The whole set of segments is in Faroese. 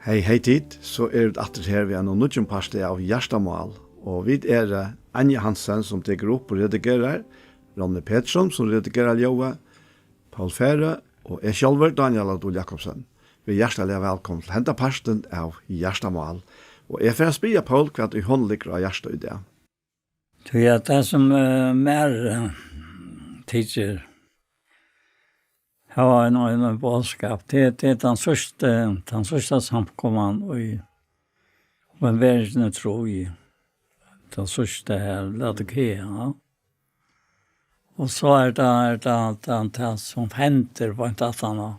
Hei tid, så det atter her vi noen nødgjent parste av Gjerstamal, og vi Anja Hansen som teker opp og redigerer, Ronny Pettersson som redigerer Ljøve, Paul Fære og jeg selv, Daniel Adol Jakobsen. Vi hjertelig velkommen til hente parsten av Gjerstamal, og jeg får spørre Paul hva du håndligger av Gjersta i det. Det som mer tidsjer har en bådskap. Det den sørste samkomman og en verden tro i den sørste her Laodikea. Og så det som henter på en tattana.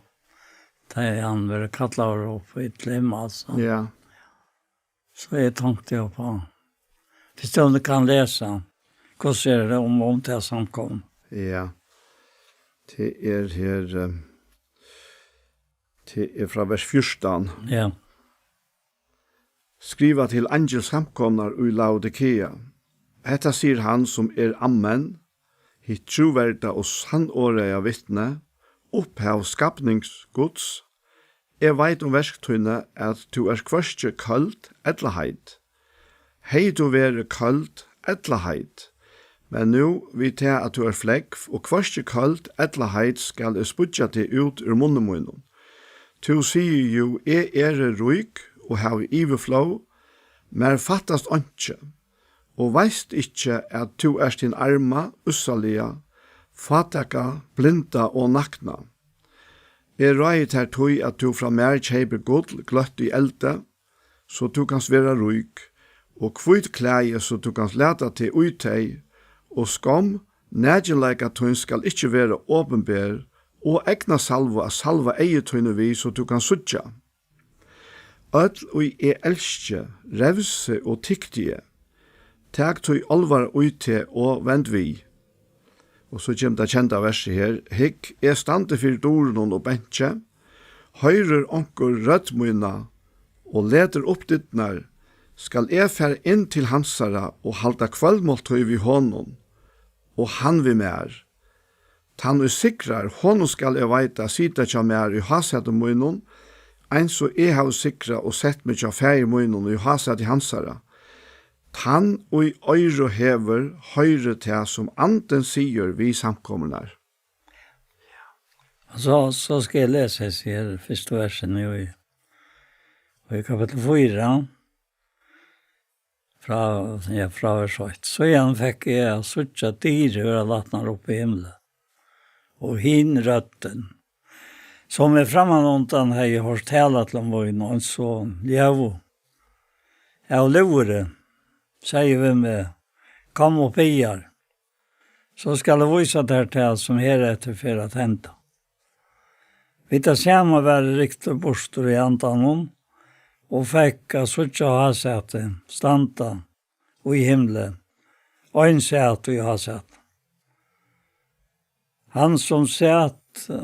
Det han vil kalla opp i et lim, altså. Ja. Så jeg tenkte på, hvis du kan lese, hvordan det om det samkomman? Ja. Det her, det fra vers 14. Ja. Skriva til angels samkomnar i Laodikea. Hetta sier han som amen, hitt troverda og sannåreia vittne, opphav skapningsgods. Jeg veit verktøyne at du kvørstje kalt etlaheit. Hei du være kalt etlaheit. Men nu vi tar at du flekk, og kvørstje kalt etlaheit skal spudja til ut ur munnemunnen. Du sier jo, ryk og har iveflå, men fattast åndsje, og veist ikkje at du din arma, ussalia, fataka, blinda og nakna. Jeg røyt her tog at du fra mer kjeiber god gløtt i elde, så du kan svera ryk, og kvitt klæje så du kan leta til uttei, og skam, nægjenleika tøyn skal ikkje være åpenbær, og egna salva eietøyne vi så du kan sutja. Ødl og elskje, revse og tyktige, teg tøy alvar uite og vend vi. Og så kjem det kjenta verset her, hikk stande fyrir doren og bentje, høyrer onkur rødmøyna, og leder opp dittnar, skal fær inn til hansara og halda kvöldmåltøy vi honom, og han vi mer. Tann sikrar, honom skal veita sita tja mer i hasete munnen, ein så har sikra og sett meg tja færi munnen i hasete hansara. Tann og øyre hever høyre til som anden sier vi samkommer. Så skal jeg lese her første versen i kapitel 4, fra vers 8. Så igjen fikk jeg suttja dyre og latnar opp i himmelen, og hin røtten, som framanundan hei hørt tala til vøyn, og en sånn, Ljøvo. Jeg lure, sier vi med, kom opp iar, så skal jeg vise der til som her etter for at henta. Vi tar sammen være riktig bostor i antanon, og fikk at suttja hasete, standa og i himmelen, og en sete i hasete. Han som sete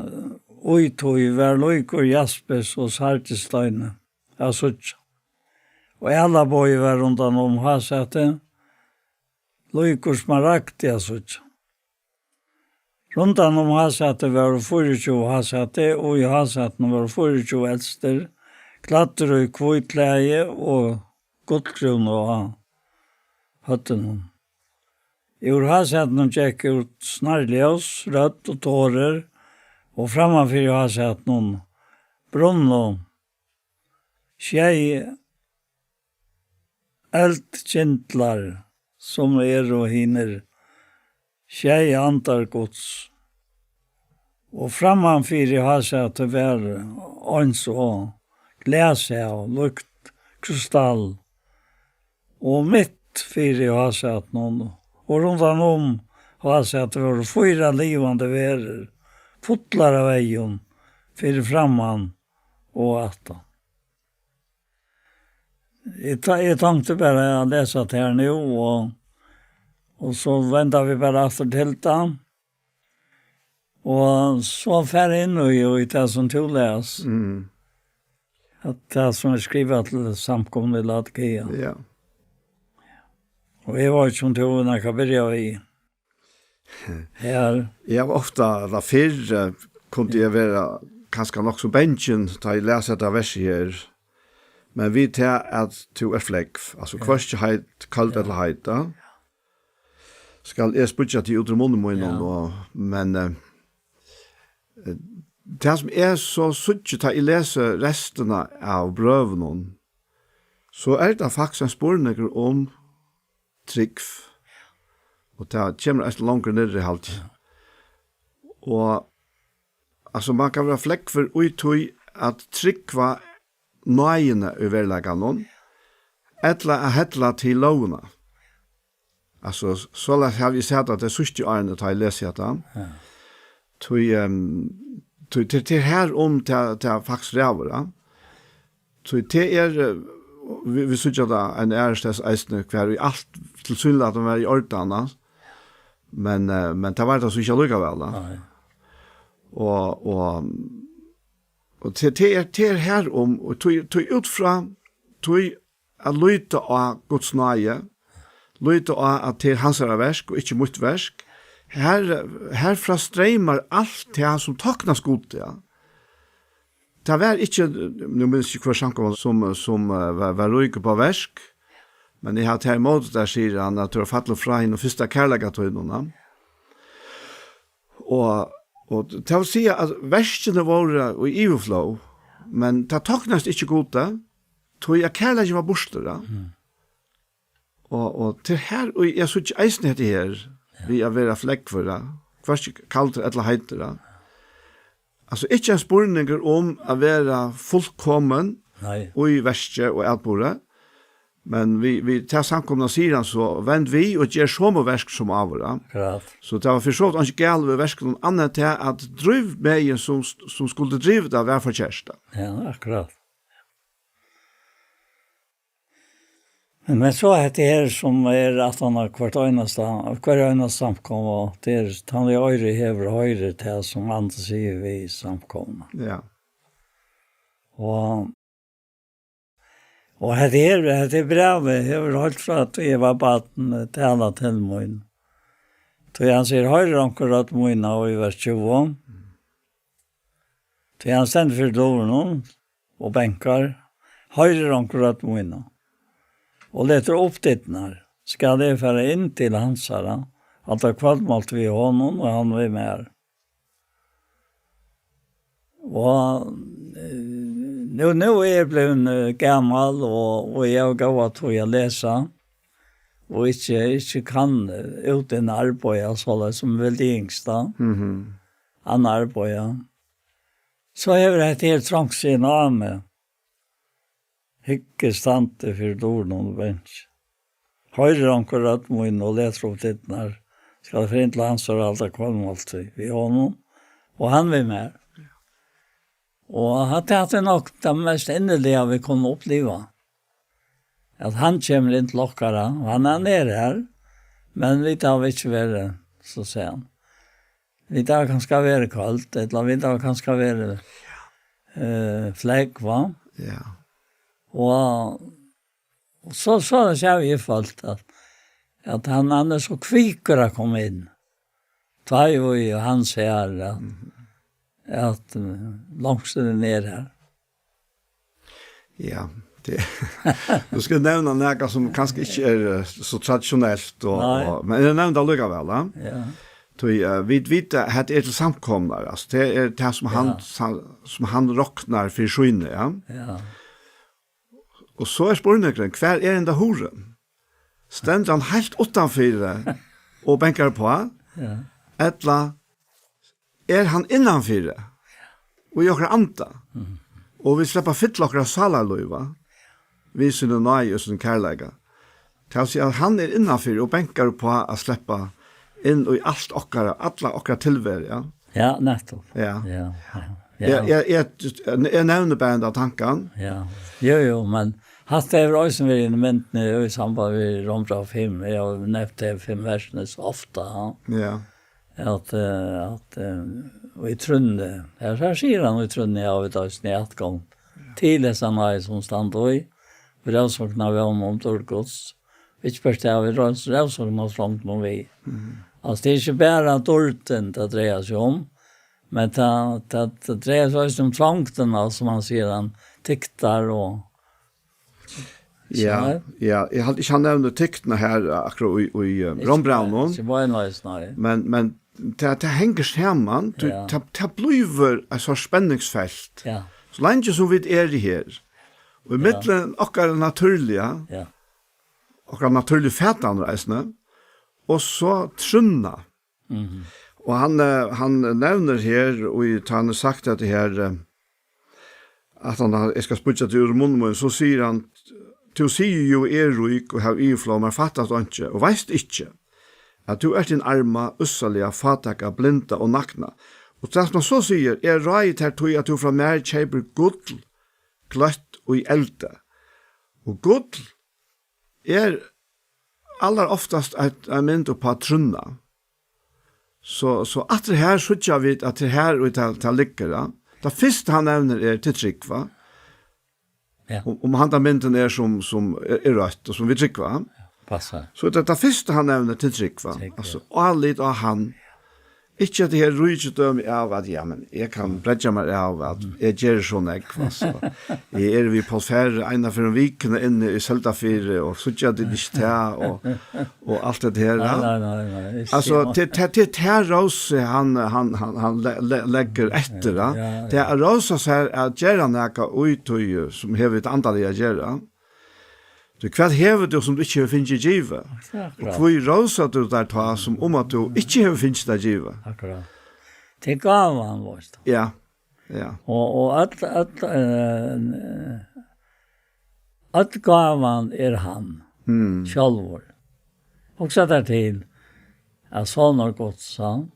uitog var løyker jaspes og sartistøyne av suttja. Og alla boi var rundan om hasete, løyker smaragti av suttja. Rundan om hasete var 24 hasete, og i haseten var 24 eldster, klatter og kvitleie og godkron og høtten. I haseten tjekk ut snarljøs, rødt og tårer, og framfor haseten brunn og tjei eldkintlar som og hiner tjei antargods. Og framfor haseten var åns og gläse og lukt, krystall, og mitt fyrir hasat noen, og rundan om hasat var 4 livande verer, fotlar av eion, fyrir framman og atan. Jeg tenkte bare å lese det her nå, og så ventet vi bare efter til det, og så fer inn i det som tog les. At det som skrivet til samkomne Laodikea. Ja. Og jeg var ikke som tog når jeg begynte i her. Jeg var ofte, da før kunne jeg være kanskje nok så bensjen da jeg leser dette verset her. Men vi tar at du flekk, altså kvart heit, kalt eller heita, skal jeg spudja til utre munnen min, men det som så suttje ta I lese resterna av brøvnen, så det faktisk en spørninger om trygg, og det kommer et langt ned I halt. Og altså man kan være flekk for utøy at trygg var nøyene I verleggen, etla hetla til lovene. Altså, så har vi sett at det sørste årene til jeg leser det. Til her om til faktisk rævere. Til vi synes at det en ærestes eisende hver I alt til synlig at de var I ordene, men det var det så ikke lykkevel. Og til her om, og til utfra, til at lytte av Guds nøye, lytte av at til hans versk og ikke mot versk, herfra streimer alt det som taknas god, ja. Det var ikke, nu minns ikke hver samkommer som var ryke på versk, men jeg har til imot der sier han at du har fattelig fra henne og første kærlegatøynene. Og det vil si at verskene var I overflow, men det taknas ikke god det, tog jeg kærlegat var borster, Og til her, og jeg så ikke eisen etter her, vi være flekk for det, først kalt det eller heiter det. Altså, ikke en spørninger om å være fullkommen, og I verste og altbordet, men vi tar samkomne sier han så, vend vi og gjør så mye versk som av det. Så det var for så vidt ikke galt ved versk noen annet til at driv med som skulle drive det var for kjæreste. Ja, akkurat. Men så det her som at han har hver øyneste samkom, og det han I øyre hever høyre til som andre sier vi samkom. Ja. Og det brevet hever holdt fra at jeg var baden tala til min. Så han sier høyre ankerat min og I vers 20. Så han stender for dåren og benkar høyre ankerat min. Og leter opp dittnar, skal det fære inn til hans herre, at det kvadmalt vi honom, og han vi med. Og nu jeg blevet gammal, og jeg gav at jeg lesa, og ikke kan ut en arbeid, så som veldig yngsta, han arbeid. Så jeg har et helt trangsin av meg, Hikke stante for dåren og bench. Høyre ankerat må inn og leter opp dittnar. Skal det forint lands og alt kvalm alt vi honom. Og han vil med. Og det nok det mest innelige vi kunne oppleva. At han kommer inn til lokkara, og han nere her. Men vi tar ikke være, så sier han. Vi tar kanskje være kaldt, eller vi tar kanskje være flagg, va? Ja. Og så har vi falt at han så kvikker å komme inn. Det jo han sier at langst ned her. Ja, det. Du skal nevne noe som kanskje ikke så tradisjonelt, men jeg nevnte allikevel, da. Ja. Vi vet at det til samkomner, altså, det det som han råkner for skjønne, ja. Ja. Og så spørsmålet, hver enda horen? Stender han helt utenfor og benker på? Ja. Etla han innanfor og gjør anta? Og vi slipper fylle akkurat salarløyva. Vi synes nøye og synes kærlega. Til å si at han innanfor og benker på å slippe inn i alt akkurat, alle akkurat tilvær, ja. Ja, nettopp. Ja. Ja. Jeg nevner bare enda tanken. Ja. Jo, men hatt det også som vi elementene I samband med Rombra 5. Jeg har nevnt det 5 versene så ofte. Ja. At og I trunne, her sier han I trunne av et av snedgang til disse nøye som stand I. Vi rævsakna vi om Torgods. Vi ikke først av vi rævsakna trångt noe vi. Altså det ikke bare dorten det dreier seg om, men det dreier seg om tvangten, som han sier, han tiktar og Ja, jag hade inte nämnt tyckna här akkurat i Rombraunon. Det var en nice nej. Men det hänger samman, det blir ett sorts spänningsfält. Ja. Så länge som vi är här. Och i mitten och naturliga. Ja. Och naturligt fätan resne. Och så trunna. Och han nämner här och han har sagt att det här att han ska sputsa till munnen så säger han du sier jo rik og har inflåmar fattat ikke, og veist ikke at du din arma, ussalige, fataka, blinda og nakna. Og det man så sier, rai til tog at du fra mer kjeiber gull, gløtt og i elde. Og gull aller oftast en mynd på trunna. Så at det her sutja vi at det her og til lykker. Det første han nevner til trykva. Ja. Om han tar mynden som rødt og som vi trykker. Passar. Så det første han nevner til trykva. Altså, allit av han. Ikke at det her rydgjødøm av at, ja, men jeg kan bredja meg av at jeg gjør sånn altså. Jeg vi på færre, ena for en vikene inne i Søltafire, og så gjør det ikke og alt det her. Nei. Altså, til Rose han legger etter, det Rose sier at gjør han ikke uttøy som hever et antall å gjøre. Du hva hever du som du ikke finner givet? Og hvor råser du der ta som at du ikke finner det givet? Akkurat. Det gav han vårt. Ja. Og at gav han han. Sjálvor. Og så der til at sånn har gått sånn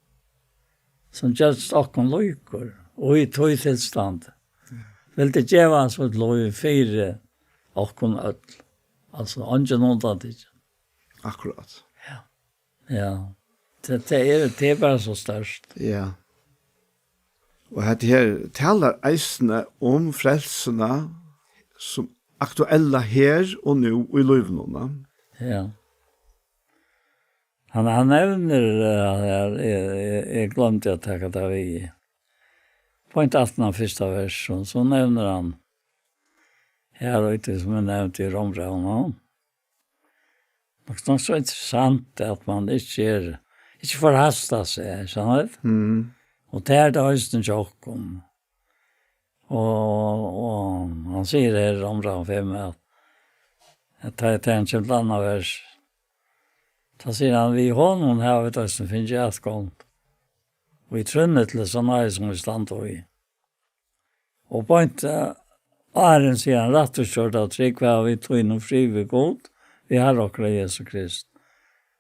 som gjør stokken lykker og i tog tilstand. Vil det gjøre han så et lov fire okken ødel. Altså, ikke noen tatt ikke. Akkurat. Ja. Det bare så størst. Ja. Og dette her taler eisene om frelsene som aktuelle her og nå i løvnene. Ja. Han nevner, jeg glemte å ta det vi point 18 av første vers, så nevner han her og ute som jeg nevnte i Rombraunen. Det er så interessant at man ikke forhastet seg, sant? Og det det høysten tjokken. Og han sier her i Rombraunen 5 at det en kjent annet vers. Da sier han, vi hånden her vet høysten finner jeg et gång. Og vi trunnet til sånn her som vi stand i. Og point Aren sier han rett og kjørt av trygg, hva vi tog inn og fri ved god, vi har akkurat Jesus Krist.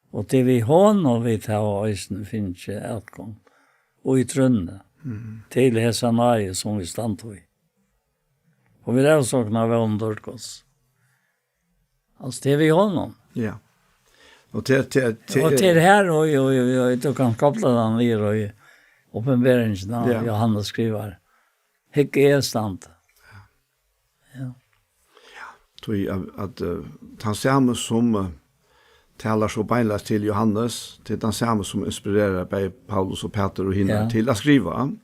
Og til vi hånd og vi tar og øyne finner ikke etgang. Og i trønne, til hese nøye som vi stand i. Og vi er også når vi underdørt oss. Altså til vi hånd. Ja. Og til her, og du kan koble den i oppenberingen av Johannes skriver. Hikke er stand. Ja. Tog at han samme som talar så beinlast til Johannes, til han samme som inspirerer bei Paulus og Peter og henne til å skrive.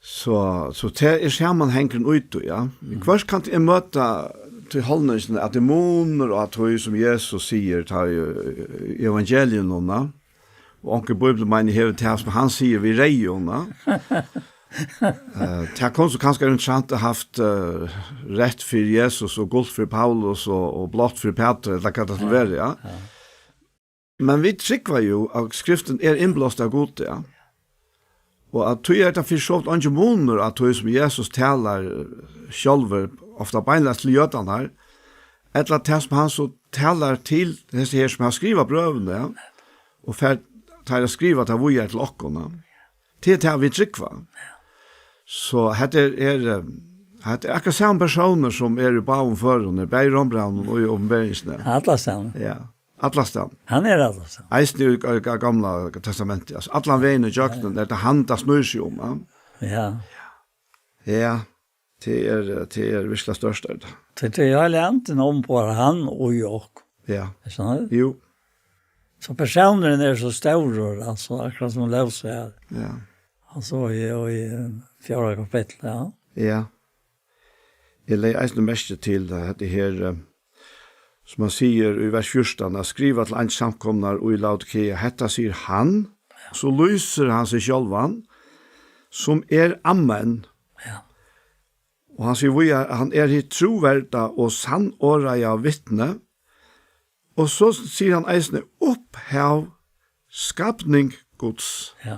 Så det sammenhengen ut, ja. Hva kan jeg møte til holdningen at demoner og at som Jesus sier i evangelien noen, og onkel Bibelen mener hever til som han sier vi reierne, det kom så kanskje interessant å ha haft rett for Jesus og gult for Paulus og blått for Peter, eller hva det skal være, ja. Men vi trykker jo at skriften innblåst av god, ja. Og at tog det for så vidt andre måneder at tog som Jesus taler selv, ofte beinlagt til jødene her, eller at som han så taler til disse her som har skrivet brøvene, ja, og tar å skrive til hvor jeg til åkkene. Til det vi trykker. Så det akkurat samme personer som i bauen førerne, bei Rombraunen og i oppenberingsene. Atlastan. Ja, Atlastan. Han Atlastan. Eisen i gamla testamentet. Altså, Atlan veien i jøkken, det han da snur seg om. Ja. Ja, det virkelig størst. Det har lent om på han og jokk. Ja. Sånn? Jo. Så personen så stor, altså, akkurat som løser her. Ja. Altså, i 4. kapittel, ja. Ja. Jeg leier eisen mest til det her, som han sier i vers 14, at skriva til en samkomnar og i Laodikea, hetta sier han, så lyser han seg sjálvan, som amen. Ja. Og han sier, han hit troverda og sannåraja vittne, og så sier han eisne opphav skapning Guds. Ja.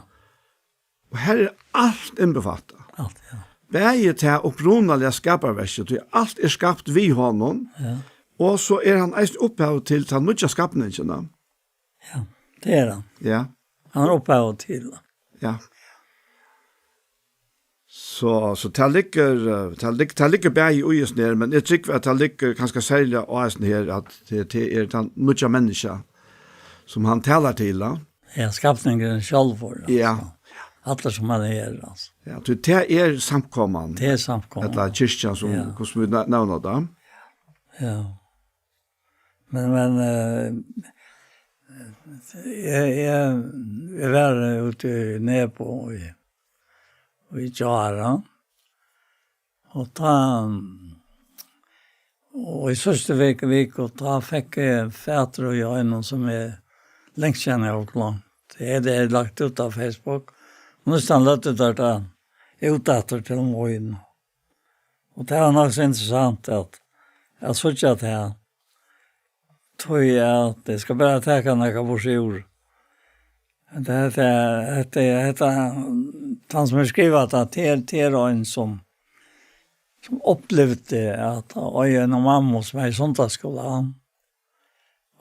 Og her alt innbefattet. Alt, ja. Begge til opprunalige skaparverset, alt skapt vi honom, Ja. og så han eisne opphav til ta nødja skapningene. Ja, det han. Ja, Han opphav til. ja. Så det ligger begge i oss nere, men jeg tror at det ligger ganske særlig av oss her, at det den nødja menneska som han taler til. Da. Ja, skapningen selv for. Altså. Ja. Alle som han altså. Ja, det samkomman. Det samkomman. Eller kyrkjan som, Ja. hvordan vi nevner det. Ja. Men jeg var ute nede på i Jara, og i sørste vek, og da fikk jeg fæter og jeg noen som lengst kjenner jeg og langt. Det er lagt ut av Facebook. Nå er han løttet der da, utdatter til morgen. Og det var nok så interessant at jeg så ikke at jeg tror jeg at det skal bare tenke noe på seg ord. Det han som har skrivet at det en som opplevde at en og mamma som i sondagsskolen.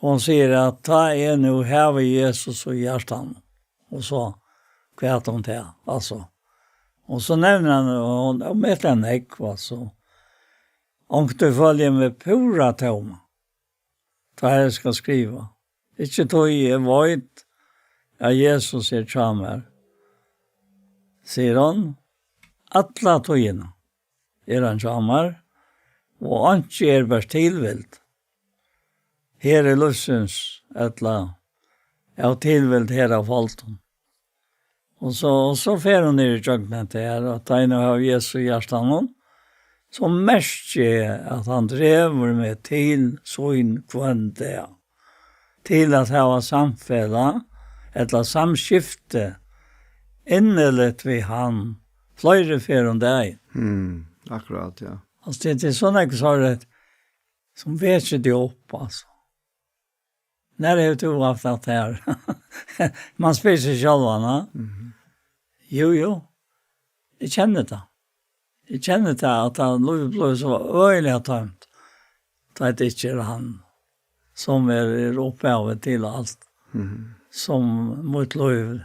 Hon sier at ta nu her ved Jesus og hjertan. Og så kvært hon til, altså. Og så nevner han, og med en ekv, altså. Om du følger med pura tom, da jeg skal skrive. Ikke tog jeg vøyt, at Jesus tjamer. Sier han, alla togene han tjamer, og ikke bare tilvilt. Her løsens, etla, tilvilt her av folten. Og så fer hun ned i jøgnet her, og tegner av Jesu hjertan, så mest at han drever med til sånn kvante, til at ha samfella, eller samskifte, innelet vi han, flere fer om deg. Akkurat, ja. Altså, det sånn jeg sa det, som vet ikke det opp, altså. När är det ju haft det här? Man spyr sig själva, va? Jo. Jag känner det. Jag känner det att han blev så öjligt tömt. Det är inte han som upphavet till allt. Som mot lov.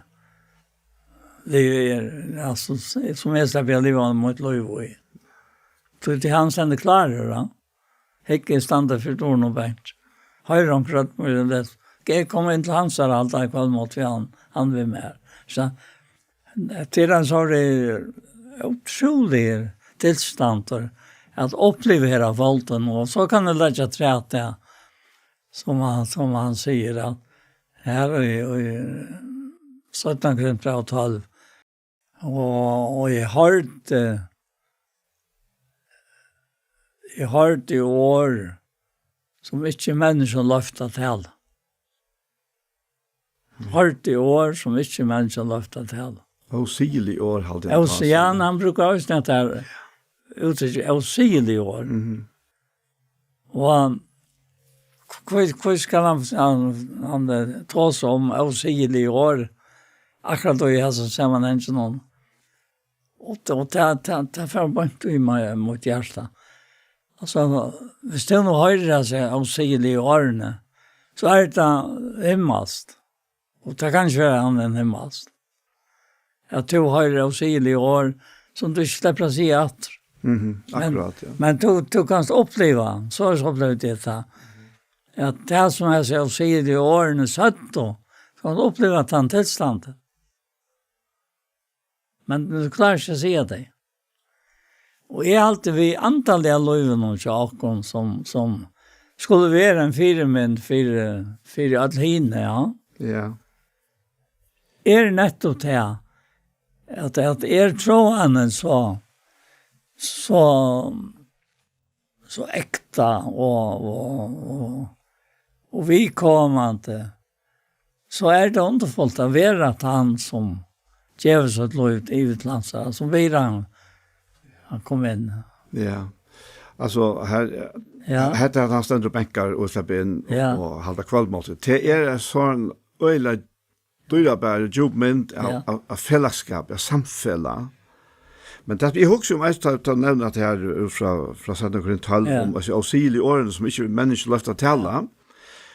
Det är alltså som är släpper livet mot lov. Så till han sen klarar då. Häcken stannar för torn och bänk. Høyre om krøtt med det. Jeg kom inn til hans her alt av kvad mot han vil med. Så til han så det utrolig tilstander at oppleve her av volden, og så kan det legge træt det, som han sier, at her i 17:12, og jeg hørte i år, som ikke mennesker løfter til. Hørt i år som ikke mennesker løfter til. Åsigelig år, halte jeg på. Ja, han bruker også dette uttrykket, åsigelig år. Og hva skal han ta seg om åsigelig år? Akkurat da jeg så ser man ikke noen. Og det får bare ikke mot hjertet. Altså, hvis det nå høyrer seg åsigelig årene, så det himmelst. Og det kan ikke være han himmelst. At du høyrer åsigelig år, som du ikke slipper å si at. Akkurat, ja. Men du kan oppleve, så har jeg opplevd dette, at det som er så åsigelig årene søtt, så kan du oppleve at han tilstandet. Men du klarer ikke å si det. Og jeg alltid vi antallet av løyven og tjaken som skulle være en firemynd for Adelhine, ja. Ja. Nettopp det, at troende så så äkta och vi kommande så är det underfullt att vara att han som ger sig ett lov i utlandet som vi han kom in. Ja. Alltså här heter att han ständer bänkar och släpper in och håller kvällmåltid. Det är en sån öjla dyrabär jobment av fällskap, av samfälla. Men det vi också mest att nämna det här från Sankt Korinth 12 om alltså auxili åren som inte människor löfta tala.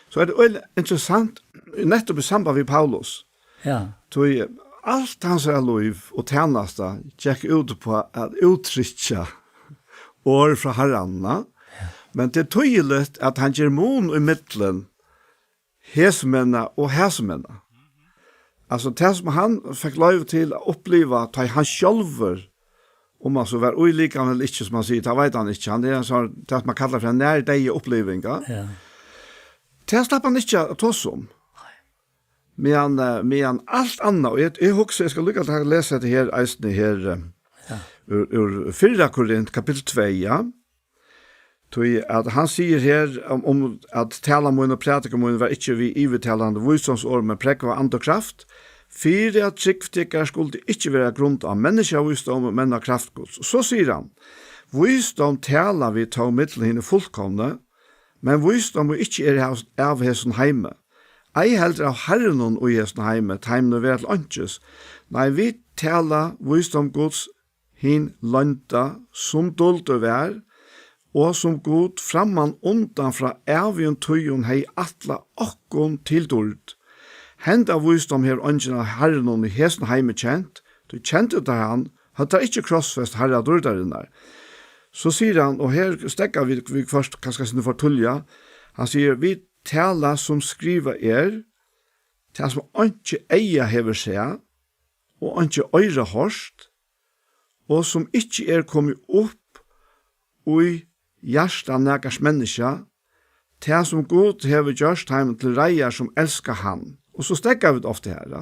Så är det väl intressant nettopp i samband med Paulus. Ja. Tog allt hans liv och tjänasta gick ut på att uttrycka år från Herranna. Men det är tydligt att han ger mon i mitten hesmenna och häsmenna. Alltså det som han fick lov till att uppleva att han själver om man så var olika eller inte som man säger, det vet han inte. Han är en sån, det man kallar för en närdig upplevelse. Ja. Det slapp han inte att ta om. Men allt annat, och jag också, jag ska lycka till att läsa det här, eisne här, ur 4 Korint kapitel 2, ja. Att han säger här om att tala mun och prætika mun var inte vi ivetalande visdomsord, men prekva var and og kraft. Fyra at tryggftikkar skulle ikke være grunnt av menneskevisdom, men av kraftgods. Så sier han, visdom taler vi ta middelen henne fullkomne, men visdom ikke av hessen heime. Ei heller av herren og hessen heime, teimene ved til ønskes. Nei, vi taler visdom gods hin landa som dult og vær, og som god framman undan fra evig tøyen hei atla okkon til dult. Henda visdom her ønsken av herren og i hesten heime kjent, du kjente det han, hadde ikke krossfest herre dårdarinnar. Så sier han, og her stekker vi først, kanskje sin fortulja, han sier, vi tala som skriva til som ønske eia hever seg, og ønske øyre hørst, og som ikke kommet opp i hjertet nægars menneska, til som god hever gjørst heim til reier som elskar han. Og så stekker vi det ofte her. Da.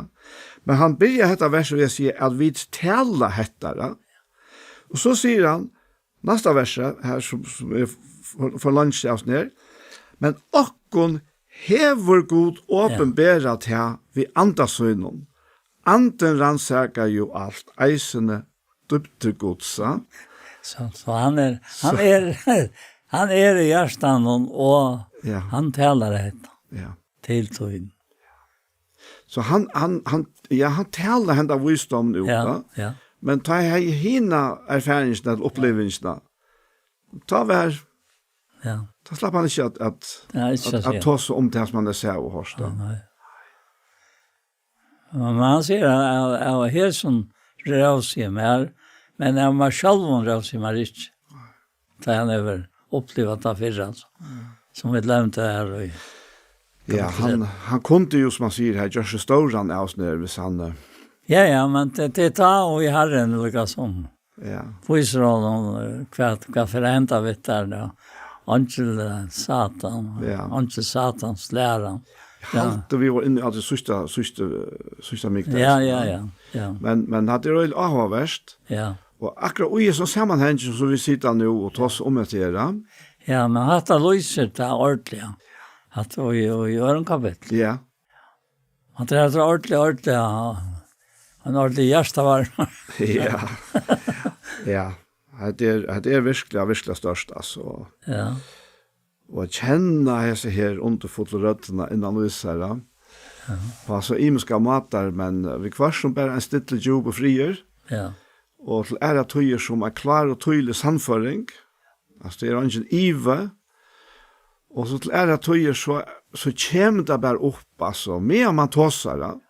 Men han begynner dette verset ved å si at vi taler dette. Da. Og så sier han, neste verset, her som er for lunsj av ned, men okkon hever god åpenbæret til vi andasøgnen. Anden rannsakar jo alt, eisene dybter godsa. Så han er i hjertan og han taler dette til tøyen. Så han taler henne av visdom ut, men ta jeg hina erfaringsene eller opplevelsene, ta slapp han ikke at ta så om det som han ser og hørst. Men han sier at jeg var helt sånn røvsig mer, men jeg var selv om røvsig mer ikke. Da han har opplevd det fyrre, som vi glemte her og ja, han kunde ju som man säger här just storan aus nervös han. Ja, men det tar och i Herren liksom. Ja. Visar hon vad föränta vet där då. Angel Satan. Ja. Angel Satans lära. Ja. Då vi var inne alltså sista mycket. Ja. Men hade det väl värst. Ja. Och akkurat och i så sammanhang som vi sitter nu och tar om det här. Ja, men hata löser det ordentligt. Att och gör en kapitel. Ja. Han tror ordentligt han ordentligt hjärsta var. Ja. Ja. Det är verkligen störst alltså. Ja. Och känna dessa här underfulla rötterna innan vi ser det. Ja. På så imiska matar, men vi kvar som bara en stille jobb och frier. Ja. Och till ära tøyer som är klar och tydlig sannføring. Alltså det är ingen ive. Och så till ära tøyer så kommer det bara upp alltså mer man tåsar det.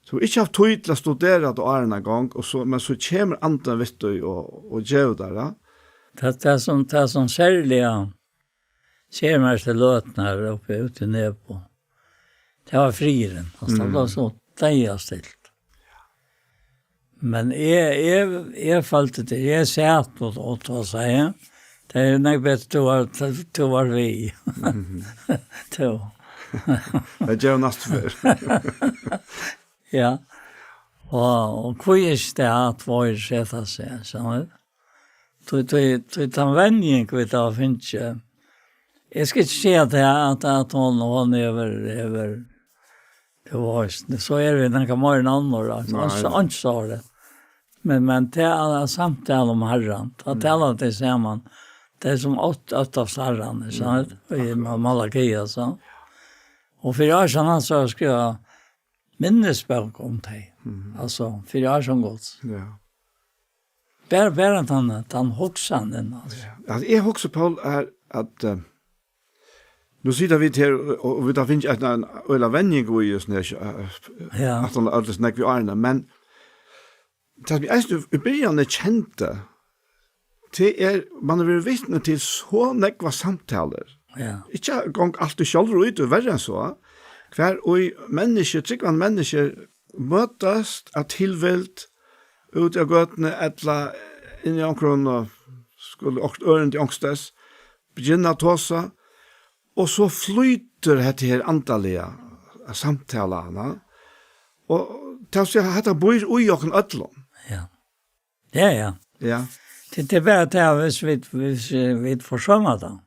Så ikke har tøy til å studere det årene en gang, men så kommer andre vet du og gjør det da. Det er som særlig ser meg til løtene her oppe ute nede på. Det var frieren, det var så deilig stilt. Men jeg følte det, jeg satt og ta seg, det er nok bedre to var vi. To. Det gjør nesten før. Ja, og hva er det at vår sette seg, sånn? Den vänjen vi tar finns ju. Jag ska inte säga att hon över det var så är det när kommer en annan så sa det. Men det är samtal om Herren. Att tala det ser man. Det är som åtta av Herren, så i Malakia så. Och för jag sedan så ska jag minnesbok om det. Alltså för jag som gått. Ja. Bara han hoxanden alltså. Alltså jag också Paul är att nu sitter vi här och vi där finns en öla vänning och just när ja. Att alles näck vi Arne men det vi är i början kände det man har vittne till så näkva samtaler. Ja. Ikke gång alltid själv ut och värre än så. Kvar och människor, tryggvan människor mötas att tillvält ut av götene etla in i omkron och skulle också ören till ångstes begynna att tåsa och så flyter det här antaliga samtalarna och till sig att det bor i åken ötlån. Ja. Ja. Ja. Det är bara det hvis vi försumma det.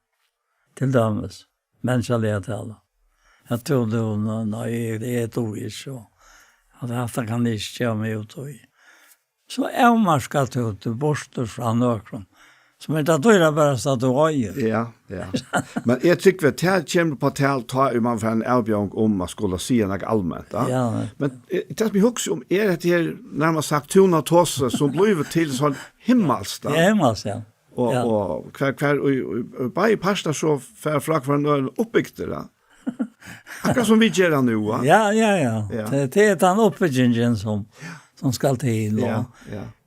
Till dömes. Mänskliga tala. Jag tror det det är då så. Att det kan inte köra mig ut och så är man ska ta ut borster från ökron. Som inte då är det bara så att du har ju. Ja. Men jag tycker att det här kommer på tal ta man för en avbjörn om man skulle säga något allmänt. Ja. Men det är också om det här närmast sagt tona tosse som blir till sån himmels då. Ja, himmels, ja. Och kvar och bara pasta så för fråga för en uppbyggte då. Akkurat som vi gör nu va? Ja. Det är den uppbyggingen som ska till. Ja.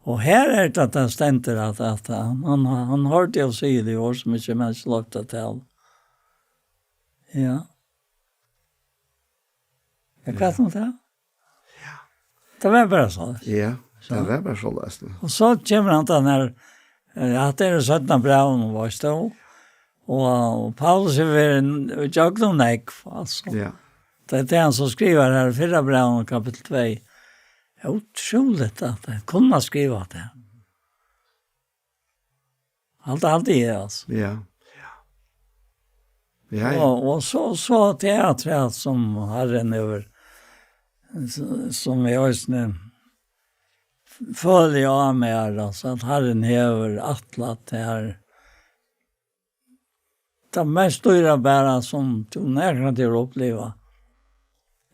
Och här är det att det ständer att han har det att säga det i år som inte mest lagt att till. Ja. Jag vet inte det. Ja. Det var bara så. Ja, det var bara så läst. Och så kommer han den här att det är sådana braun var stå. Och Paulus är jag då alltså. Ja. Det är han som skriver här i förra braun kapitel 2. Otroligt att det kunna skriva det. Allt är alltså. Ja. Och så teatret som Herren över som jag just nu följer av med alltså att Herren över atlat det här det mest stora bära som du nära till att uppleva.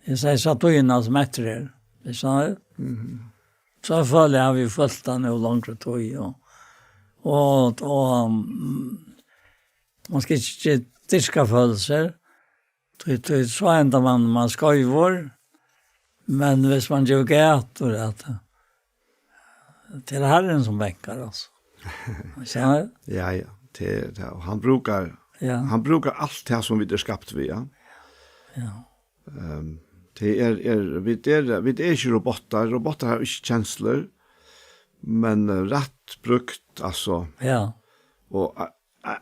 Jag säger så att du innan som äter det så så följer jag vi följt nu långt tog och man ska inte diska fölser så ändå man skojvor men hvis man gör gator att till Herren som väcker oss. Så Ja. Det han brukar allt det som vi är skapt vi ja. Det vi är inte robotar har inte känslor men rätt brukt alltså. Ja. Och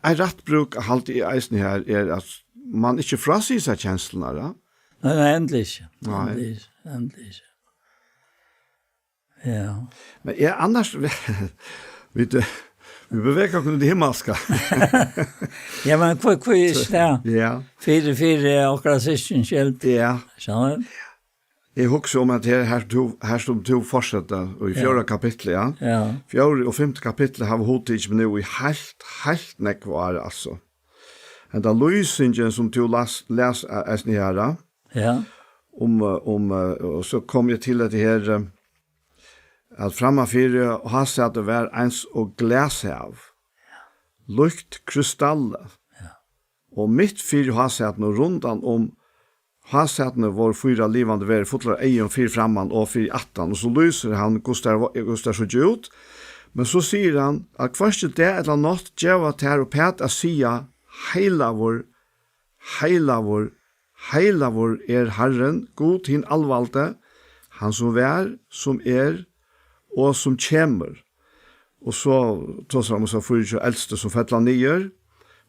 en rätt bruk alltid i eisen här är att man inte frasar sig känslorna då. Nej, ändligt. Ja. Men annars vi beveger oss det himmelska. Ja, men vad är det? Ja. Fyra och syskon hjälp. Ja. Så. Jag husker om att här som du fortsätter i fjärde kapitel, ja. Ja. Fjärde och femte kapitel har vi hållit nu i helt nekvar, alltså. En där lösningen som du läs är ni här. Ja. Och så kom jag till att det här att framför och har sett det var ens och glas av. Lukt kristall. Ja. Och mitt fyr har sett nu rundan om har sett nu vår fyra livande vär fotlar egen fyr framman och fyr attan och så lyser han Gustav så ut. Men så säger han att först det eller något geva ter och pät att säga hela vår är Herren god hin allvalde han som vär som och som kommer. Och så tar han så för äldste som fettlar ner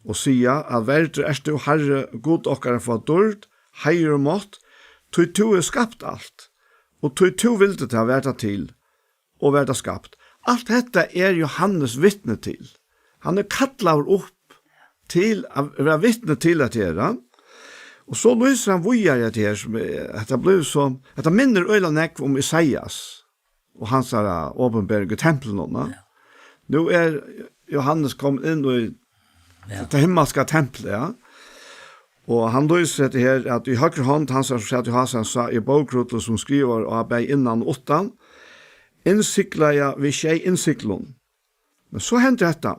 och säga att värder är du Herre god och för dårt heier mått, tog skapt allt, og tog vilde til å være til, og være skapt. Allt detta Johannes vittne till. Han kallar upp till att vara vittne till att göra. Och så lyser han vidare till att det blev så, att det minner öjla nekv om Isaias och hans åpenbering i templen. Nu Johannes kom in i det himmelska templet, ja. Og han lyser til her at i høyre hånd, han som satt Johansen sa i bokrutlet som skriver og arbeid innan 8, innsikla jeg ved tjei innsiklun. Men så hendte dette.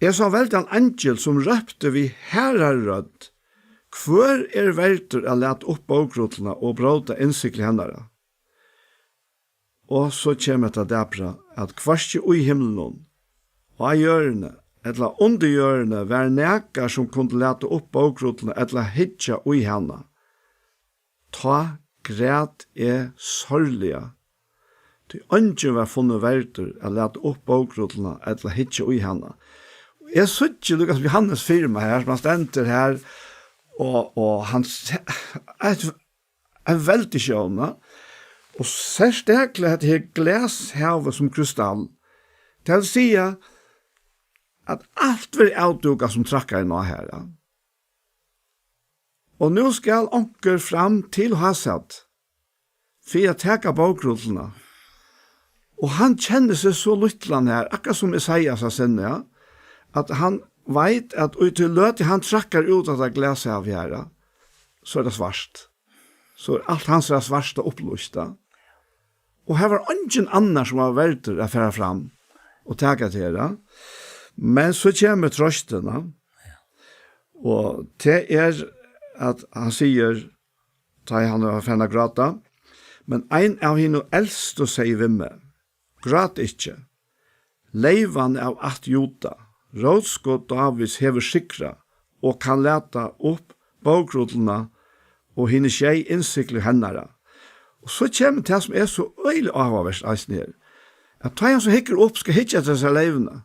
Jeg sa veldig en angel som røpte vi herrerød, hvor verter å lete opp bokrutlene og bråte innsikle hendere. Og så kommer det derfra at kvarske ui himmelen og av hjørne, etla undergjørende var nekar som kunne lete opp bokrutlene etla hitja ui henne. Ta græt sorglige. Til ønsken var funnet verter å lete opp bokrutlene etla hitja ui henne. Jeg synes ikke Lukas Johannes firma her, som han stenter her, og han veldig sjående, og særlig at det glashavet som krystall, til å si at alt vil avduka som trakker nå her. Ja. Og nå skal onker fram til Hasad, for å teka bokrullene. Og han kjenner seg så lyttland her, akkurat som Isaias har sinne, ja, at han vet at ut til løte han trakker ut av det glaset av her, så det svart. Så alt hans svarta opplysta. Og her var ingen annan som var verdt å fære fram og teka til det. Men så kommer trøstene, og det at han sier, da han var ferdig gråta, men ein av henne eldste sier vi med, gråt ikke, leivan av at jota, rådskott Davids hever sikra, og kan leta opp bokrutlene, og henne tjei innsikler hennere. Og så kommer det som så øyelig avhåverst eisen her, at da han som hikker opp skal hikke etter seg leivene,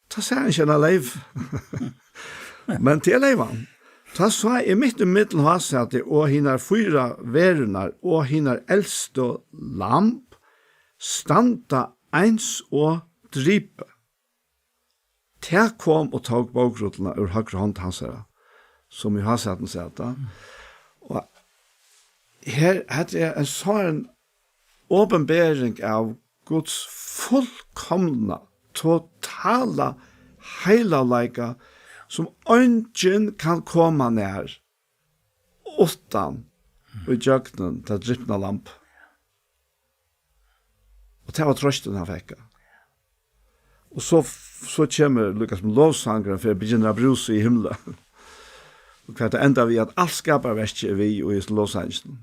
ta ser han ikke en leiv. Men til leivan, ta sa jeg midt i middelen hasete, og hinner 4 verunar, og hinner eldste lamp, standa eins og drype. Til kom og tog bokrutlene ur høyre hånd hans her, som i haseten sette. Og her er en sånn åpenbering av Guds fullkomna, totala heilalega, som ønsken kan komme nær, utan og jøgnen til dryppna lamp. Og det var trøsten han fikk. Og så kommer Lukas med lovsangeren for å begynne å bruse i himmelen. Og hva det enda vi at alt skaper verste vi og i lovsangeren.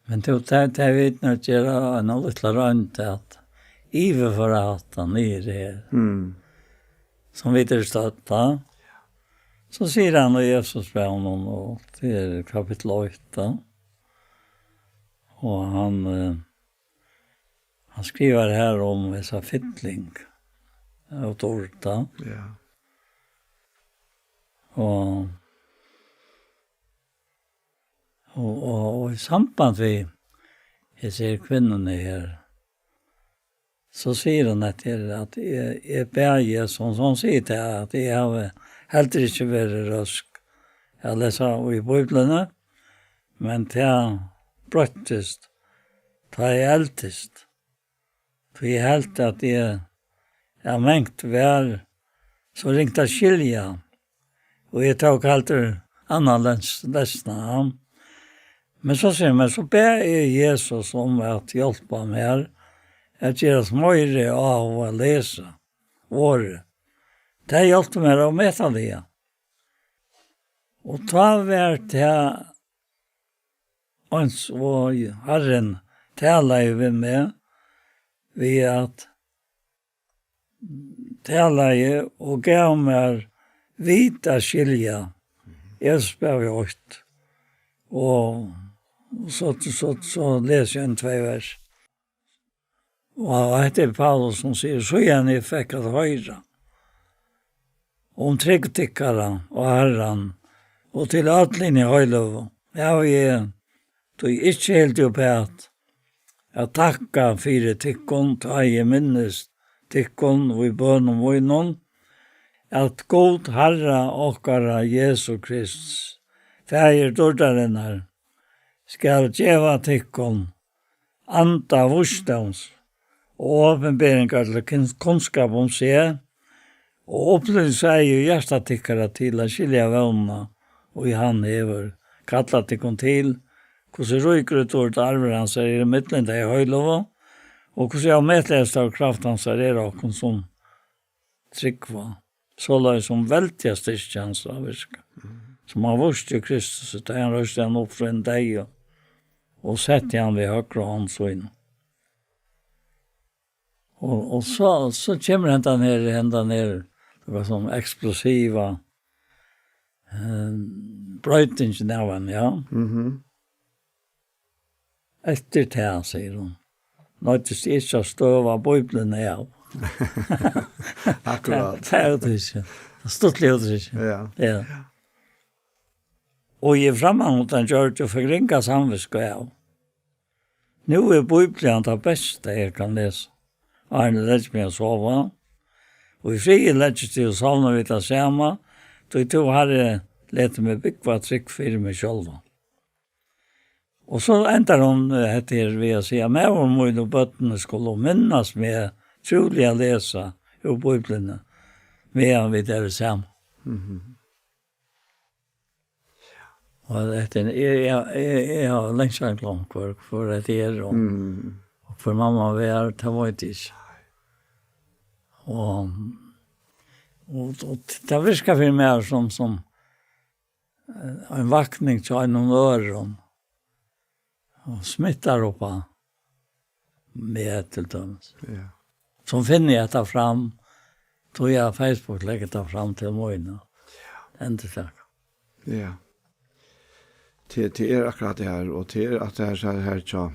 Men det vet når det gjør en litt rønt at Ive for at han her, som vi er støtt da, så sier han og Jesus ber honom, og det kapittel 8, og han skriver her om vissa fittling av torta. Ja. Og i samband vi jeg ser kvinnerne her, så sier han at jeg ber Jesus, som han sier til at jeg har heller ikke vært røsk. Jeg leser i Bibelen, men til jeg brøttest, til jeg eldtest. For jeg helt at jeg mengt vær, så ringte jeg skilja, og jeg tok alltid annerledes lesna. Men så sier jeg, så ber jeg Jesus om at hjelpe ham her, at jeg er smøyre av å lese året. Det hjelper meg å møte det. Og ta hver til oss og Herren taler vi med, vi at taler og gav meg vita skilja. Jeg spør jo ut. Og så leser jeg en 2 vers. Og det Paulus som sier, så gjerne jeg fikk at høyre. Om tryggtikkere og herren, og til øtlinje høylov. Ja, og jeg Du er ikke helt jo på at jeg takker for tikkene, ta i minnes tikkene og i bønnen og i noen, at god Herre okkara Jesu Kristus, feir dårdaren her, skal djeva tikkene, anta vorstens, og åpenberingar til kunnskap om seg, og opplyse seg jo hjertatikkere til å skilja vevna, og i han hever kallat tikkene til, hvordan ryker ut vårt arver hans er i midtlen i høylova, og hvordan jeg medlest av kraft hans er åkken som tryggva, så la som veldiga styrkjans av virka, som har vurst i Kristus, da han røste han opp fra en deg, og sette han ved høyre hans og inn. Og så kommer henda ner, det var sånn eksplosiva brøytingen av han, ja. Etter det, sier hun. Nøytest ikke støv av Bibelen av. Akkurat. Det er det ikke. Det stod litt ikke. Ja. Og i fremman mot den gjør det for ringa samviske av. Nå er Bibelen det beste jeg kan lese. Arne legger meg å sove. Og i frie legger til å sovne vidt av samme. Så jeg tror herre lete meg bygge trykk for meg selv. Og så endar hun etter ved å si at med og mye og bøttene skulle minnes med trolig å lese i Bibelen med han vidt er sammen. Og etter, jeg har lengst vært langt for et er og for mamma vi er til Vojtis. Og det virker for meg som en vakning til en øren og smittar oppa med til dømes. Ja. Så finner jeg det fram, tog jeg Facebook legger det fram til morgenen. Enda takk. Ja. Det er akkurat det her, og det er at det er her tja,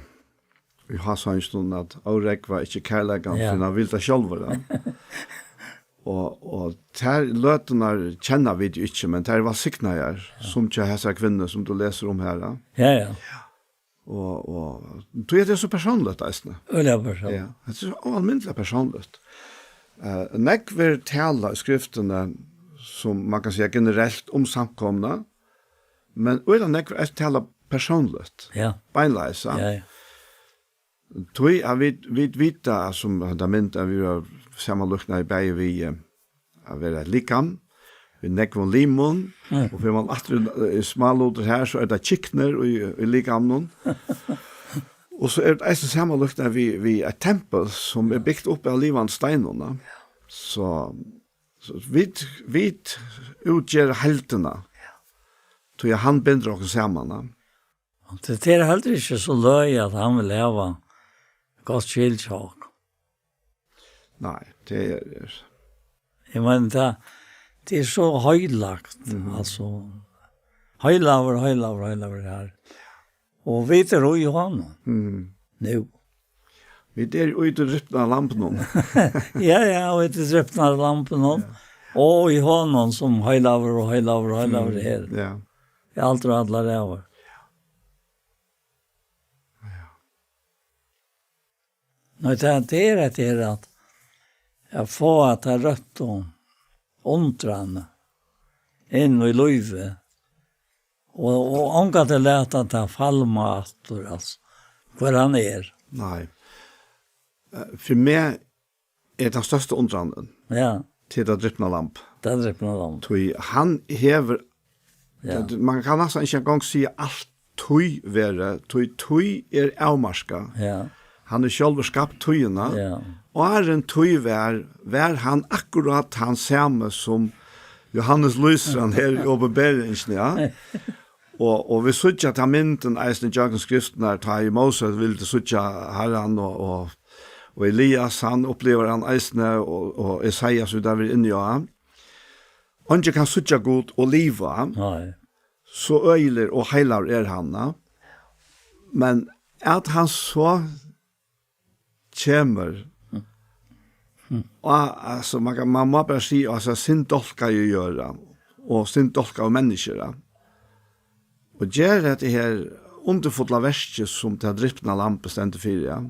vi har sånn stund at Aurek var ikke kærleggen, for han vil det selv. Og der løtene kjenner vi det ikke, men der var sikna her, som ikke hessa kvinner som du leser om her. Ja. Og du er det så personligt, eisne. Øyla personligt. Ja, det er så almindelig personligt. Nek vil tala i skriftene som man kan si generelt om samkomna, men øyla nek vil tala personligt. Ja. Beinleis, ja. Tui er vi vita som det mynd at vi har samanlukna i beie vi a vera likam, vi nekvon limon, og for man atre smalloder her, så er det kikner i likamnon. Og så er det eisen samanlukna vi et tempel som er byggt opp av livans steinene. Så vi utgjør heltene, til han binder oss sammen. Det er heller ikke så løy at han vil leve godt skiltjåk. Nei, det er... Jeg mener, det er så høylagt, altså. Høylaver her. Og vi er jo i hånden. Nå. Vi er jo ute rypna lampen. Ja, og ute rypna lampen. Og i hånden som høylaver her. Ja. Jeg alt og alle ræver. Nå, det er at jeg får at jeg rødt og ondrande inn i løyve. Og ångat det lät at jeg fallmater, altså, hvor han er. Nei. For meg er det største ondranden. Ja. Til det dryppna lamp. Det dryppna lamp. Han hever, man kan nesten ikke engang si alt tøy være, tøy er avmarska. Ja. Han er selv skapt tøyene, og er en tøy vær han akkurat han samme som Johannes Lysran her i åpenberingen, ja. Og vi sutja ta mynden eisen i Jørgens skriften her, ta i Moses vil det sutja herran og Elias, han opplever han eisene, og Isaias ut der vi inne, ja. Og han kan sutja god og liva, så øyler og heilar er han, men at han så kommer, og altså, man må bare si, altså, sin dolka jo gjøre, og sin dolka og mennesker, og gjør det her underfulla verset som det drippna lampe stendte fyrir, ja.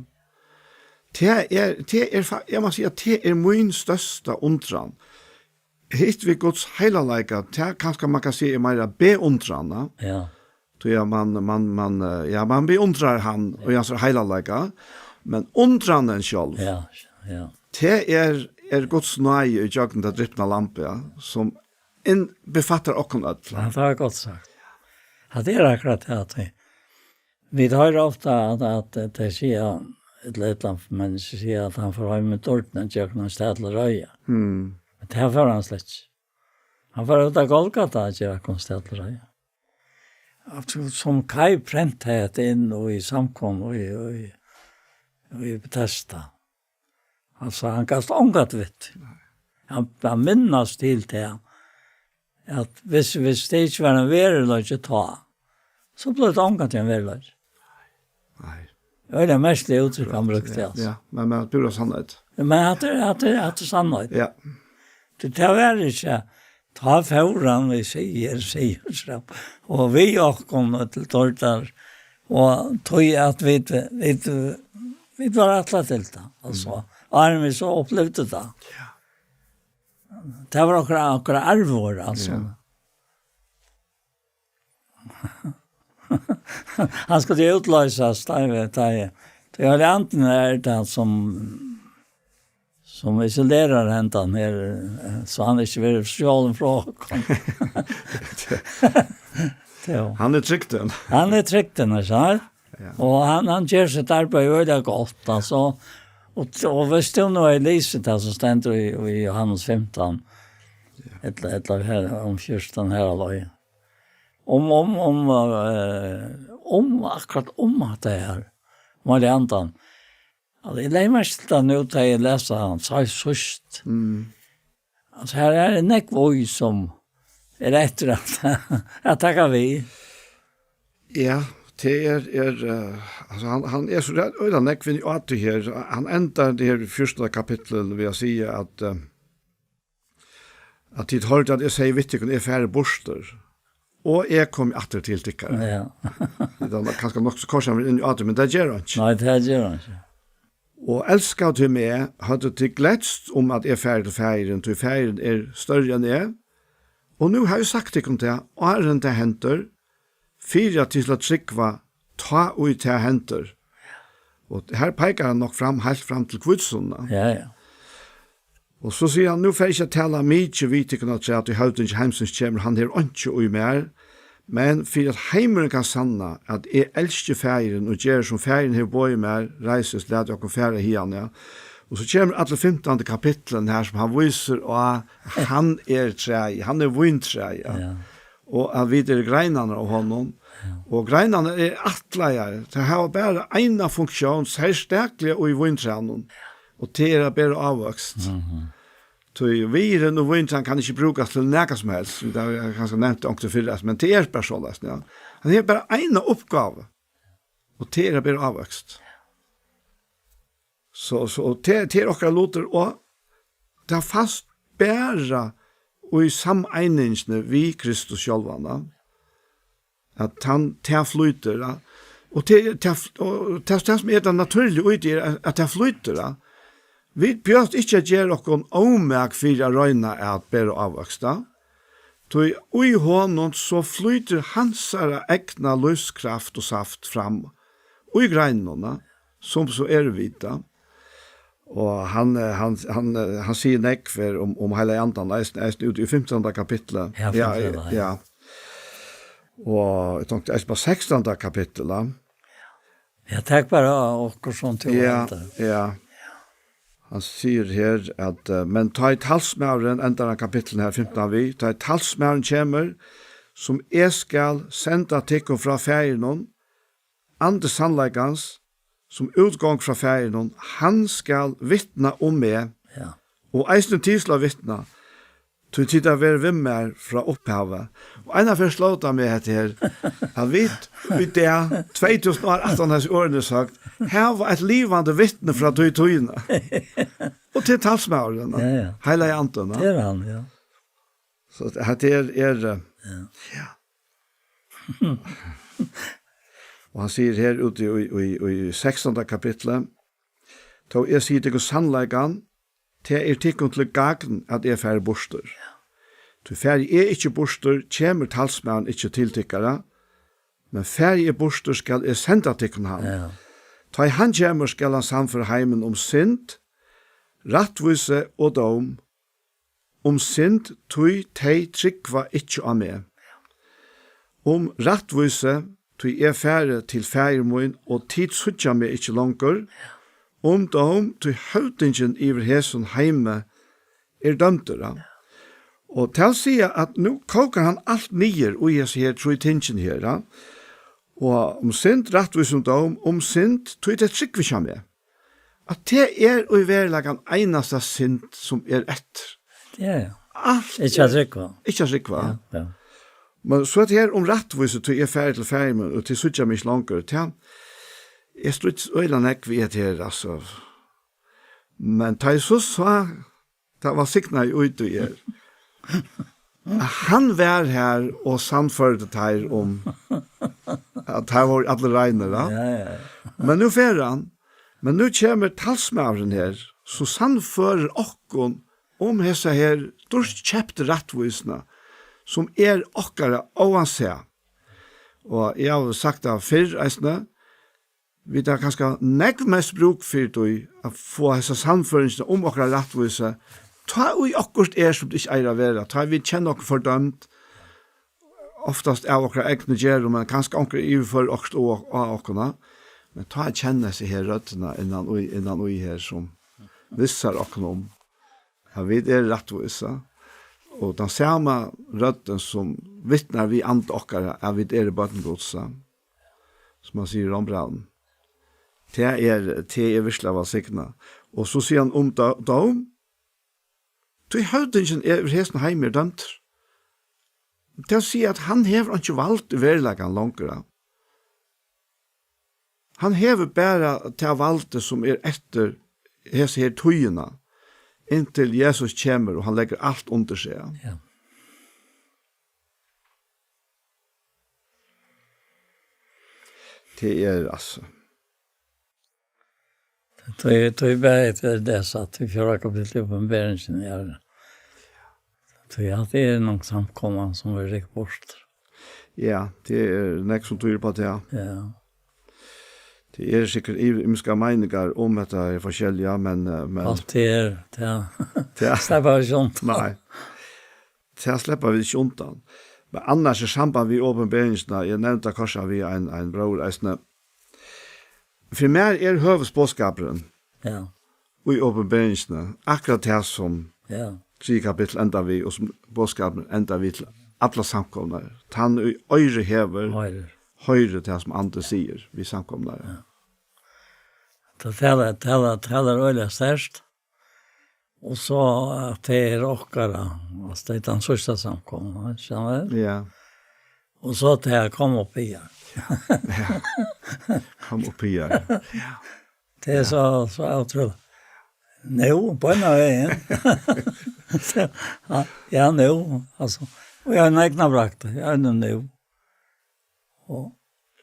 Jeg må si at det er min største undran. Hitt vi Guds heilalega, det kanskje man kan si er mer beundrana. Ja. Ja, man beundrar han og hans heilalega, men undranden sjálv. Ja, ja. Det er Guds nøye i jøgnen til drippna lampe, ja, som befattar okkon öll. Ja, det var godt sagt. Ja, det er akkurat det at vi tar ofta at det sier et eller menneske sier at han får ha med tortene til jøgnen stedler røya. Men det får han slett ikke. Han får ut av Golgata til jøgnen stedler røya. Som Kai prent het inn og i samkom og i Bethesda. Altså, han kast ångat vitt. Han minnas til det at hvis det ikke var en vereløy ikke ta, så ble det ångat en vereløy. Nei. Det er det mest det uttrykk han brukte. Ja, men det blir sannhet. Men at det er sannhet. Ja. Det var ikke ta foran vi sier. Og vi kom til tortar, og tog at vi var atla til det. Altså, og vi så opplevde det. Ja. Det var akkurat arvår, altså. Ja. Han skulle utløses, det er anten det som isolerer hentan her, så han ikke vil stjålen fra åkken. Han er trygten. Han er trygten, ikke sant? Ja. Og han gjør sitt arbeid veldig godt, altså. Og hvis det nå er lyset der, så stender i Johannes 15, etter her, om kyrsten her aløy. Akkurat at det er, Mariantan. Altså, jeg leier mest da nå til jeg leser han, sa jeg først. Altså, her er en nekvøy som er etter at takker vi. Ja, det altså, han er så redd, og han nekvøy at det her, han ender det her første kapitlet ved å si at tid hørte at jeg sier vittikken er færre borster, og jeg kom atter til tikkere. Ja. Det er kanskje nok så korset han inn i atter, men det gjør han ikke. Nei, det gjør han ikke. Og elsket til meg, hadde til gledst om at jeg ferdig til feiren, til feiren er større enn jeg. Og nå har jeg sagt til det, og er det henter, fyra til å trykva, ta ut til henter. Og her peker han nok fram, helt fram til kvudsundene. Ja, ja. Og så sier han, nå får jeg ikke tale mye vitikene til at i høyden ikke heimsens kommer, han er ikke ui mer, men for at heimeren kan sanna at jeg elsker feiren og gjør som feiren her boi mer, reises, leder dere feire hian, ja. Og så kommer alle 15. kapitlen her som han viser, og han er trei, han er vinttrei, ja. Ja. Og at vi er greinene av honom, og greinene er atleier, det har bare ena funksjon, særstaklig og i vinttrei, og det er bare avvokst. Så viren og vinteren kan ikke brukes til næga som helst. Det er kanskje nevnt ångte fyrres, men det er bare så løsning. Ja. Det er bare ene oppgave, og det er bare avvokst. Så det er okra låter, og det er fast bare og i samegningsene vi Kristus sjølvene, at han tar flyter, og det som er det naturlige ut i at det flyter, vi bjørst ikke gjøre noen ommerk for å røyne at bedre avvoksta. Og i hånden så flyter hansare egna løskraft og saft fram. Og i greinene, som så er vita. Og han sier nekver om hele andan, eisen ut i 15. kapitlet. Ja. Og jeg tenkte eisen på 16. kapitlet. Jeg tenker bare akkurat sånn til å vente. Ja. Han sier her at, men ta i talsmæren, enda av kapitlen her, 15 vi, ta i talsmæren kommer, som jeg skal senda tikkum fra feiren, andre sannleikans, som utgång fra feiren, han skal vittna om meg, og eisen tidsla vittna, til tid å være vimmer fra opphavet. Og en av først låta med dette her, han vet, ut det, 2000 år, 18 årene sagt, her var et livande vittne fra tøyene. Og til talsmæren, hele janten. Det er han, ja. Så det er ja. Og han sier her ute i 16. kapitlet, «Då jeg sier til sannleggen, til tikkun til gagn at jeg færre borster. Til færre er ikke borster, kjemer talsmannen ikke tiltikkere, men færre er borster skal jeg senda tikkun han. Ja. Ta i han kjemer skal han samføre heimen om synd, rattvise og dom, om synd tog tei trykva ikke av meg. Om rattvise tog jeg færre til færremoen, og tid suttja meg ikke langer, om dom tog høvdingen iver hesen heime dømtere. Og til å si at nå koker han alt nyer, og jeg sier tro i tingen her, ja. Og om synd, rettvis om synd, tog det trygg vi kommer. At det og i verleggen eneste synd som etter. Ja. Alt Ikke trygg, va? Ikke trygg, va? Ja. Men så er det her om rettvis, tog jeg ferdig til ferdig, og til suttja mig langer, til jeg stod ikke øyne nekk vi her, altså. Men da jeg så det var sikna ut og her. Han var her og samførte her om at her var alle regnere. Ja. Men nu fer han. Men nu kommer talsmavren her, så samfører okkon om hese her størst kjepte rettvisene, som okkara oanse. Og jeg har sagt det før, eisne, vi tar kanskje mest bruk for det å få hese samføringene om okkara rettvise, ta og akkurat som det ikke å være, ta vi kjenner okker fordømt, oftast av okkara egne gjør, men kanskje okker for okkert og okkerna, men ta og kjenne seg her røttene innan vi her som visser okkerne om, at vi rettvise, og den samme røtten som vittnar vi andre okkara, at vi bøtengodsa, som man sier om brannen. Det virkelig av sikna. Og så sier han om dom, til høvdingen hesen heim dømt. Det å si at han hever ikke valgt i verleggen langere. Han hever bare til valgte som etter hese her tøyene, inntil Jesus kommer og han legger alt under seg. Ja. Det altså. Det är bara det satt vi förra kapitlet på en bärningen här. Det är någon samkomman som var rik bort. Ja, det nek som tyder på det. Ja. Det sikkert imska meningar om at det forskjellige, men Allt det släpper vi sånt. Nei, det slipper vi ikke undan. Men annars samband vi åpenberingsene, jeg nevnte kanskje vi en bror, eisne. For meg høvesbåskaperen Ja. og i åpenberingsene, akkurat det som 3 kapittel enda vi, og som båskaperen enda vi til alle samkomne. Han i øyre hever, høyre det som andre sier, vi samkomne. Ja. Det talar øyla størst, og så at det okkara, altså det den sørste samkomne, skjønner du? Ja. Og så at jeg kom opp i her. Ja. Kom opp i her. Ja. Det så utroligt. Nu, på en av vägen. Ja, nu. Alltså, och jag har egna brakt. Jag är nu. Och,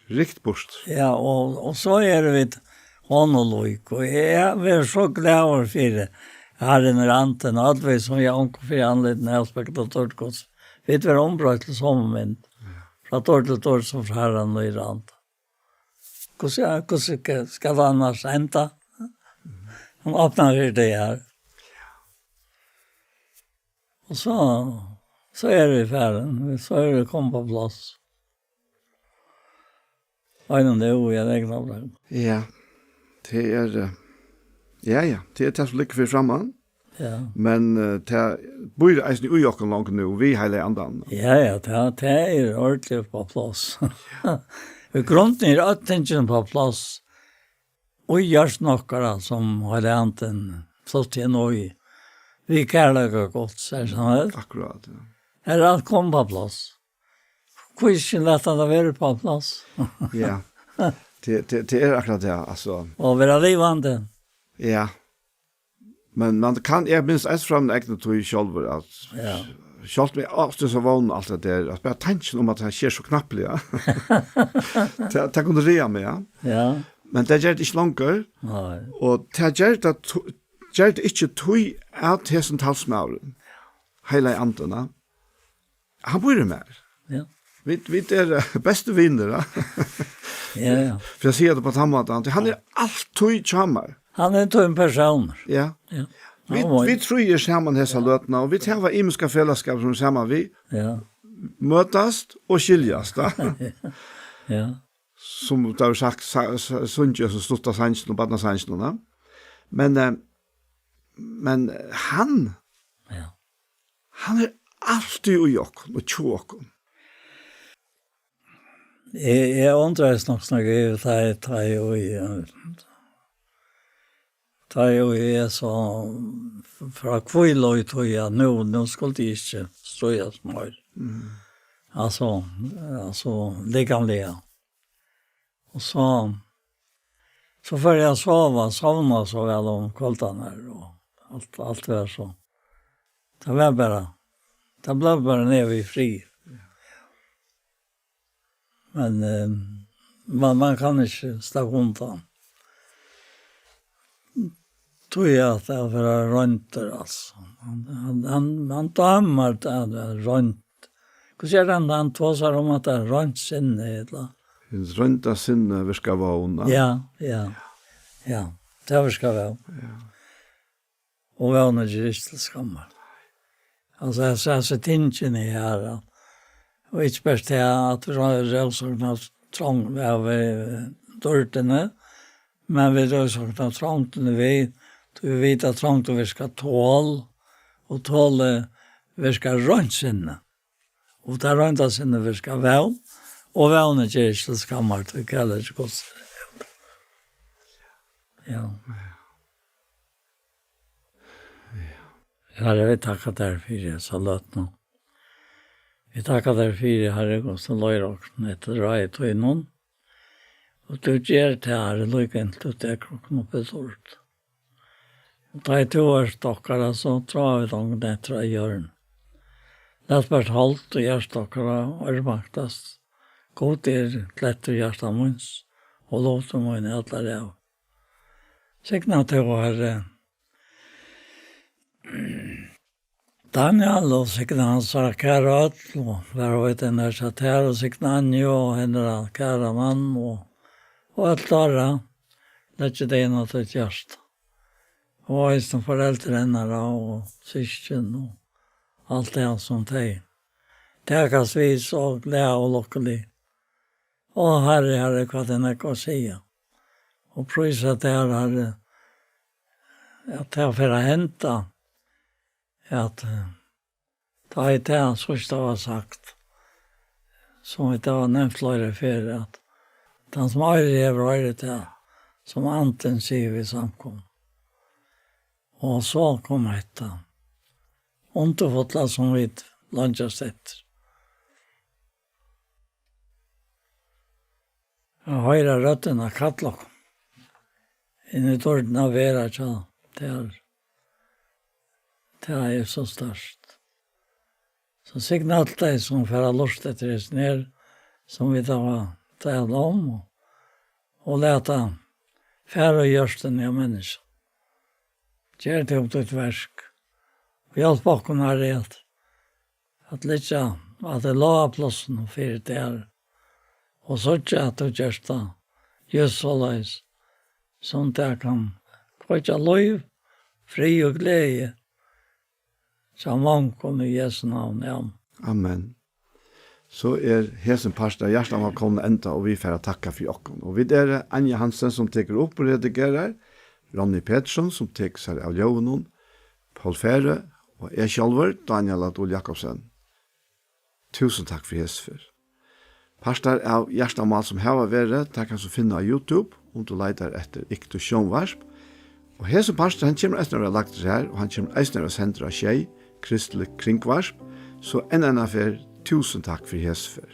Rikt bort. ja, och så är det vid honolog. Och jag är så glad för det. Jag har en ranten och allt vi som jag omgår för anledning av spektatorkos. Vet vi ombrott till sommarmynd. Från år till år som förhärran och i rant. Hur ska det annars ända? Han öppnar det här. Och så är det i färden. Så är det kom på plats. Vad är det jag räknar på det? Ja, det ja, det är det som ligger för framman. Ja. Men det bor ju eisen i ojokken långt nu, vi hela andan. Ja, det är ordentligt på plats. I grunden är attingen på plats. Och görs några som har anten så till noi. Vi kärleka gott, så här. Akkurat, ja. Är allt kom på plats. Quizzen att det vara på plats. Ja, det är akkurat det, alltså. Och vara livande. Ja. Men man kan, jag minns ett fram det ägna tog i själva att Kjalt vi alltid så vana allt det där. Att bara tanken om att det sker så knappligt. Ja. Det kunde rea med, ja. Ja. Men det gjør det ikke langer. Nei. Og det gjør det ikke tog av tesen talsmauren. Hele andene. Han bor med. Ja. Vi beste vinnere. Ja. For jeg sier det på tammaten. Han alltid kommer. Han en person. Ja. Ja. Vi tror ju samman dessa lötna och vi tar imiska fällskap som samman vi Ja. mötast och skiljas då. Ja. Som det har sagt sunge så slutta sansen och badna sansen. Men han alltid i jock och tjock. Jeg undrer nok snakke ta jo i så fra kvile tog jeg nå skulle de ikke strøyes mer. Altså likanlige. Og så før jeg sovna så vel om kveldene her, og alt var så. Det ble bare nede i fri. Men man kan ikke snakke rundt han. Tror jeg at det var rønter, altså. Han dømmer det rønt. Hvordan han tåser om at det rønt sinne, eller? Rønta sinne virka vana. Ja, det virka vana. Ja. Og vana ikke til skammer. Altså, jeg ser så tingene her, og ikke bare til at røsakene trång av dørtene, men vi røsakene trångtene vi vet at trångtene vi skal tål, og tåle vi skal røntsinne. Og det røntasinne vi skal vel, og vevne ikke til skammer, det kaller ikke godt. Ja. Herre, vi takker deg for det, så løt nå. Vi takker deg for det, Herre, og så løy dere etter rei til noen. Og du gjør det her, lykken til det klokken oppe stort. Og da jeg tog stokkere, så tror vi dem etter hjørn. Det er bare holdt og gjørstokkere, og maktast. God kletter hjertet munns, og låter munn i alle det. Sikna til å Herre, Daniel og sikna hans kære ødel, og der var det en der satt her, og sikna Anjo og henne kære mann, og alt der, det er ikke det ene til et hjørst. Og jeg som foreldrene og syskjen, og alt det som de. Tekas vis og glede og lukkelig. Og Herre, hva det er å si. Og prøyse at det Herre, at det er for å hente, at da er det sørste var sagt, som vi da har nevnt flere før, at den som er det, som anten sier vi samkom. Og så kom etter. Underfotla som vi landet etter. Jeg høyre røttene kattlok. Inni dården av vera tja. Det er så størst. Så signer alt det som fører lort etter oss ned, som vi da var talt om, og lete færre gjørsten av mennesker. Gjør det opp til et versk. Og hjelp bakom er rett. At litt at det la plassen for det her. Og så ikke at du gjør det. Just så løs. Sånn at jeg kan kvitja lov, fri og glede. Så mange kommer i Jesu navn. Ja. Amen. Så hesen pastor hjertet var kommet enda, og vi får takke for jokken. Og vi Anja Hansen som teker opp og redigerer, Ronny Pettersson som teker seg av Jøvnen, Paul Fere, og jeg selv, Daniel Adol Jakobsen. Tusen takk for hesfer. Pastor av Gjerstamal som har vært, det kan du finne av YouTube, om du leiter etter Ikto Sjønvarsp. Og hesen pastor, han kommer etter å ha lagt det her, og han kommer etter å sende av Kristelig Kringvarsp, så en annen for tusen takk for hesfer.